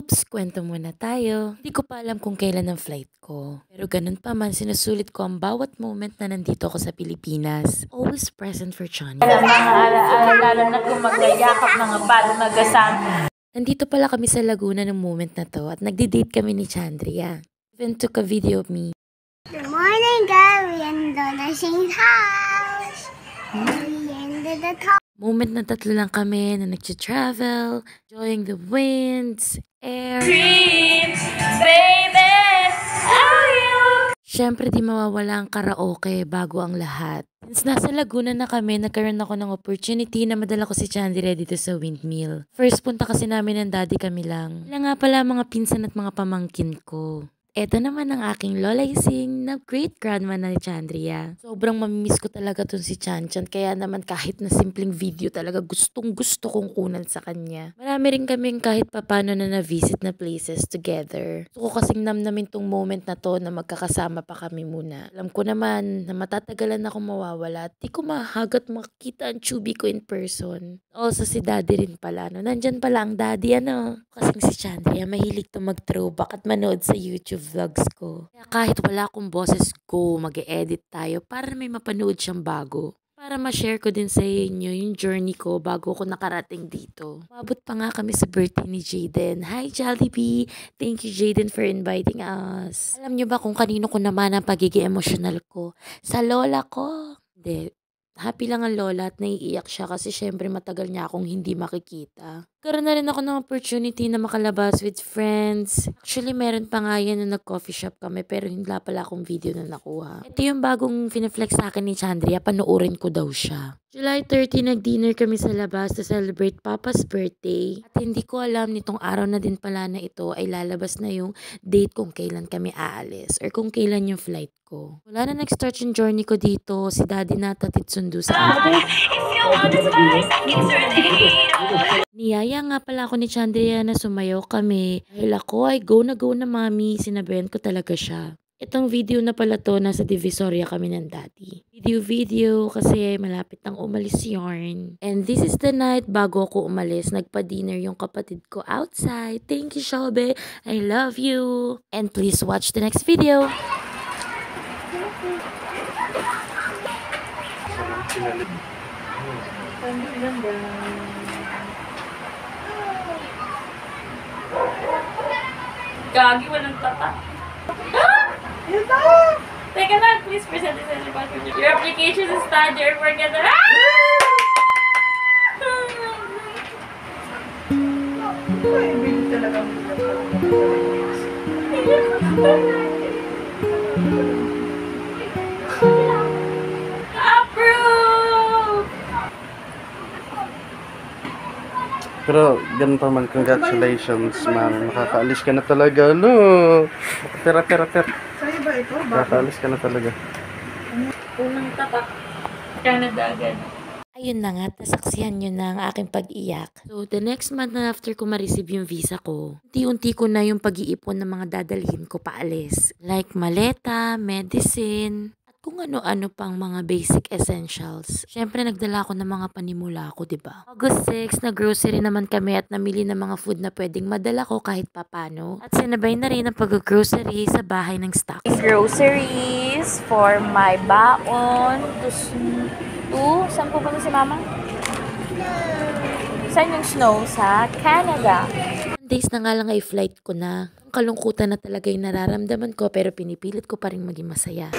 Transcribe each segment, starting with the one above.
Oops, kwento muna tayo. Hindi ko pa alam kung kailan ang flight ko. Pero ganun pa man, sinusulit ko ang bawat moment na nandito ako sa Pilipinas. Always present for Johnny. Mga alaala, lalo na kung magyayakap mga bado magasama. Nandito pala kami sa Laguna ng moment na to at nagdi-date kami ni Chandria. Even took a video of me. Good morning, girl. We ended the same house. We ended the top. Moment na tatlo lang kami na nag-travel, enjoying the winds, air. Dreams, baby, are you? Siyempre di mawawala ang karaoke bago ang lahat. Since nasa Laguna na kami, nagkaroon ako ng opportunity na madala ko si Chandria dito sa windmill. First punta kasi namin ng daddy kami lang. Wala nga pala mga pinsan at mga pamangkin ko. Eto naman ang aking lola Ising na great grandma na ni Chandria. Sobrang mamimiss ko talaga tun si Chanchan, kaya naman kahit na simpleng video talaga gustong gusto kong kunan sa kanya. Marami rin kaming kahit papano na na-visit na places together. Gusto ko kasing namnamin tong moment na to na magkakasama pa kami muna. Alam ko naman na matatagalan akong mawawala at di ko mahagat makita ang chubby ko in person. Also si daddy rin pala. No? Nandyan pala ang daddy Kasing si Chandria mahilig to mag-throwback at manood sa YouTube vlogs ko. Kaya kahit wala akong boses ko, mag-e-edit tayo para may mapanood siyang bago. Para ma-share ko din sa inyo yung journey ko bago ko nakarating dito. Mabot pa nga kami sa birthday ni Jaden. Hi Jollibee! Thank you Jaden for inviting us. Alam niyo ba kung kanino ko naman ang pagiging emotional ko? Sa lola ko? Hindi. Happy lang ang lola at naiiyak siya kasi syempre matagal niya akong hindi makikita. Karoon na rin ako ng opportunity na makalabas with friends. Actually, meron pa nga yan na nag-coffee shop kami pero hindi pala akong video na nakuha. Ito yung bagong fineflex sa akin ni Chandria, panoorin ko daw siya. July 30, nag-dinner kami sa labas to celebrate Papa's birthday. At hindi ko alam nitong araw na din pala na ito ay lalabas na yung date kung kailan kami aalis or kung kailan yung flight ko. Wala na nag-start yung journey ko dito. Si daddy na tatid sundo sa akin. Niyaya nga pala ako ni Chandria na sumayaw kami. Dahil ako ay go na mami, sinabihan ko talaga siya. Itong video na pala to, nasa Divisoria kami ng daddy. Video kasi malapit nang umalis yarn. And this is the night bago ako umalis, nagpa-dinner yung kapatid ko outside. Thank you Shelby, I love you. And please watch the next video. Gagi, walang tata. Teka lang, please present this as your passport. Your application is standard for get Approve! Pero ganun pa man, congratulations ma'am. Makakaalis ka na talaga, no? Pera. Sa'yo ba ito? Makakaalis ka na talaga. Unang tapak. Canada agad. Ayun na nga, nasaksihan nyo na ang aking pag-iyak. So, the next month na after ko ma-receive yung visa ko, unti-unti ko na yung pag-iipon ng mga dadalhin ko paalis. Like maleta, medicine, at kung ano-ano pang mga basic essentials. Siyempre, nagdala ako ng mga panimula ko, diba? August 6, nag-grocery naman kami at namili ng mga food na pwedeng madala ko kahit papano. At sinabay na rin ang pag-grocery sa bahay ng stock. Groceries for my baon. Saan pupunta si mama? Saan yung snow? Sa Canada. 1 days na nga lang ay flight ko na. Ang kalungkutan na talaga yung nararamdaman ko pero pinipilit ko pa rin maging masaya.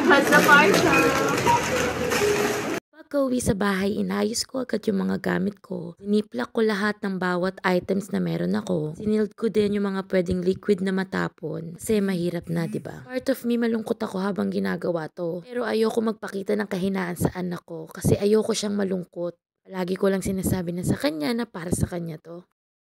Mazda Marshall. Pagka-uwi sa bahay, inayos ko agad yung mga gamit ko. Siniplak ko lahat ng bawat items na meron ako. Sinild ko din yung mga pwedeng liquid na matapon. Kasi mahirap na, diba? Part of me malungkot ako habang ginagawa to. Pero ayoko magpakita ng kahinaan sa anak ko kasi ayoko siyang malungkot. Palagi ko lang sinasabi na sa kanya na para sa kanya to.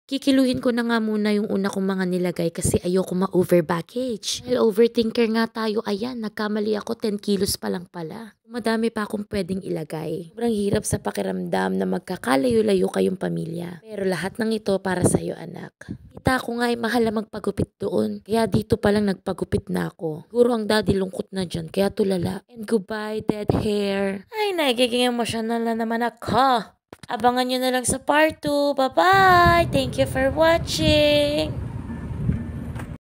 Kikiluhin ko na nga muna yung una kong mga nilagay kasi ayoko ma-over baggage. Dahil overthinker nga tayo, ayan, nagkamali ako 10 kilos pa lang pala. Madami pa akong pwedeng ilagay. Sobrang hirap sa pakiramdam na magkakalayo-layo kayong pamilya. Pero lahat ng ito para sa'yo anak. Kita ko nga ay mahal na magpagupit doon. Kaya dito palang nagpagupit na ako. Siguro ang daddy lungkot na dyan, kaya tulala. And goodbye dead hair. Ay, nagiging emotional na naman ako. Abangan nyo na lang sa part 2. Bye-bye! Thank you for watching!